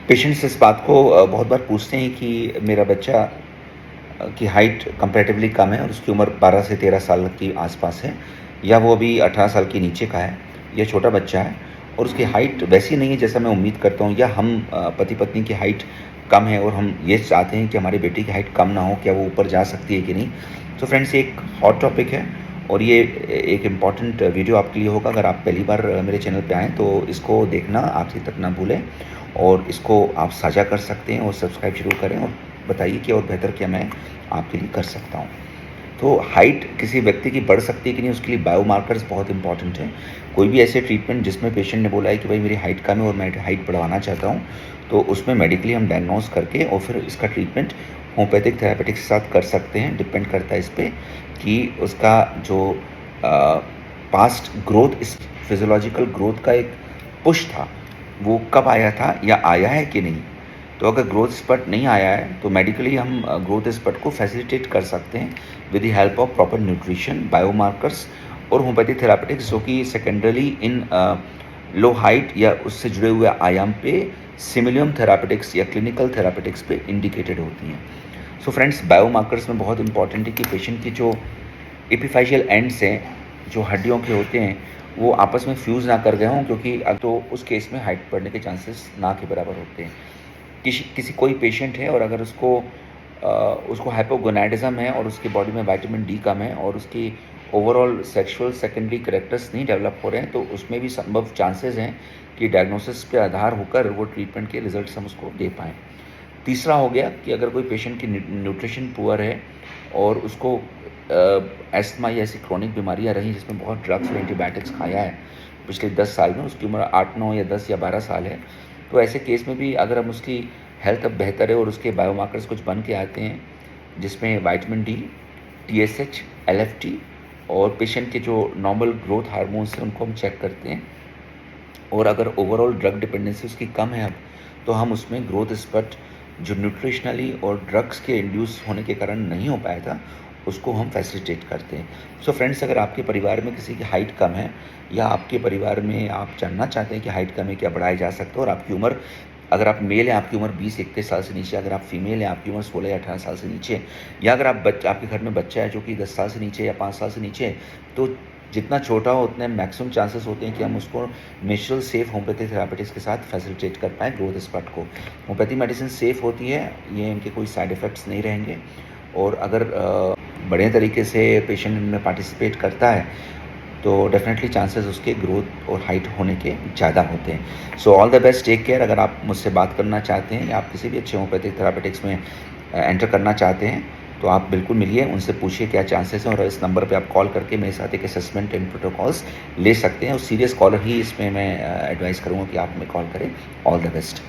Patients इस बात को बहुत बार पूछते हैं कि मेरा बच्चा की हाइट कंपैरेटिवली कम है और उसकी उम्र 12 से 13 साल के आसपास है, या वो अभी 18 साल के नीचे का है, या छोटा बच्चा है और उसकी हाइट वैसी नहीं है जैसा मैं उम्मीद करता हूँ, या हम पति पत्नी की हाइट कम है और हम ये चाहते हैं कि हमारी बेटी की हाइट कम ना हो, क्या वो ऊपर जा सकती है कि नहीं। तो फ्रेंड्स, ये एक हॉट टॉपिक है और ये एक इम्पॉर्टेंट वीडियो आपके लिए होगा। अगर आप पहली बार मेरे चैनल पे आएँ तो इसको देखना आखिर तक ना भूलें और इसको आप साझा कर सकते हैं और सब्सक्राइब ज़रूर करें और बताइए कि और बेहतर क्या मैं आपके लिए कर सकता हूँ। तो हाइट किसी व्यक्ति की बढ़ सकती है कि नहीं, उसके लिए बायोमार्कर्स बहुत इंपॉर्टेंट हैं। कोई भी ऐसे ट्रीटमेंट जिसमें पेशेंट ने बोला है कि भाई मेरी हाइट कम है और मैं हाइट बढ़ाना चाहता हूँ, तो उसमें मेडिकली हम डायग्नोस करके और फिर इसका ट्रीटमेंट होम्योपैथिक थेरापेटिक्स के साथ कर सकते हैं। डिपेंड करता है इस पर कि उसका जो पास्ट ग्रोथ, इस फिजियोलॉजिकल ग्रोथ का एक पुश था, वो कब आया था या आया है कि नहीं। तो अगर ग्रोथ स्पट नहीं आया है तो मेडिकली हम ग्रोथ स्पट को फैसिलिटेट कर सकते हैं with the help of proper nutrition, biomarkers और होम्योपैथिक थेरापेटिक्स, जो कि सेकेंडरली इन लो हाइट या उससे जुड़े हुए आयाम पे सिमिलियम थेरापेटिक्स या क्लिनिकल थेरापेटिक्स पे इंडिकेटेड होती हैं। सो फ्रेंड्स, बायोमार्कर्स में बहुत इंपॉर्टेंट है कि पेशेंट की जो एपिफेशियल एंड्स हैं, जो हड्डियों के होते हैं, वो आपस में फ्यूज़ ना कर गए हों, क्योंकि तो उस केस में हाइट बढ़ने के चांसेस ना के बराबर होते हैं। किसी कोई पेशेंट है और अगर उसको हाइपोगोनाडिज्म है और उसकी बॉडी में विटामिन डी कम है और उसकी ओवरऑल सेक्सुअल सेकेंडरी कैरेक्टर्स नहीं डेवलप हो रहे हैं, तो उसमें भी संभव चांसेस हैं कि डायग्नोसिस पे आधार होकर वो ट्रीटमेंट के रिजल्ट्स हम उसको दे पाएँ। तीसरा हो गया कि अगर कोई पेशेंट की न्यूट्रिशन पुअर है और उसको एस्थमा या ऐसी क्रोनिक बीमारियां रही जिसमें बहुत ड्रग्स और एंटीबायोटिक्स खाया है पिछले 10 साल में, उसकी उम्र 8, 9 या 10 या 12 साल है, तो ऐसे केस में भी अगर हम उसकी हेल्थ अब बेहतर है और उसके बायोमार्कर्स कुछ बन के आते हैं जिसमें विटामिन डी, TSH, LFT और पेशेंट के जो नॉर्मल ग्रोथ हार्मोन्स हैं उनको हम चेक करते हैं, और अगर ओवरऑल ड्रग डिपेंडेंसी उसकी कम है अब, तो हम उसमें ग्रोथ स्पट जो न्यूट्रिशनली और ड्रग्स के इंड्यूस होने के कारण नहीं हो पाया था, उसको हम फैसिलिटेट करते हैं। सो फ्रेंड्स, अगर आपके परिवार में किसी की हाइट कम है या आपके परिवार में आप जानना चाहते हैं कि हाइट कम है क्या बढ़ाया जा सकता है, और आपकी उम्र, अगर आप मेल हैं आपकी उम्र 20-21 साल से नीचे, अगर आप फीमेल हैं आपकी उम्र 16 या 18 साल से नीचे, या अगर आपके घर में बच्चा है जो कि 10 साल से नीचे या 5 साल से नीचे है, तो जितना छोटा हो उतने मैक्सिमम चांसेस होते हैं कि हम उसको नेचुरल सेफ होम्योपैथिक थेरापेटिक्स के साथ फैसिलिटेट कर पाएँ ग्रोथ स्पट को। होम्योपैथिक मेडिसिन सेफ़ होती है, ये इनके कोई साइड इफ़ेक्ट्स नहीं रहेंगे, और अगर बढ़िया तरीके से पेशेंट इनमें पार्टिसिपेट करता है तो डेफिनेटली चांसेस उसके ग्रोथ और हाइट होने के ज़्यादा होते हैं। So all the best, take care. अगर आप मुझसे बात करना चाहते हैं या आप किसी भी अच्छे होम्योपैथिक थेरापेटिक्स में एंटर करना चाहते हैं तो आप बिल्कुल मिलिए, उनसे पूछिए क्या चांसेस हैं, और इस नंबर पे आप कॉल करके मेरे साथ एक असेसमेंट एंड प्रोटोकॉल्स ले सकते हैं। और सीरियस कॉलर ही इसमें मैं एडवाइस करूँगा कि आप हमें कॉल करें। All the best.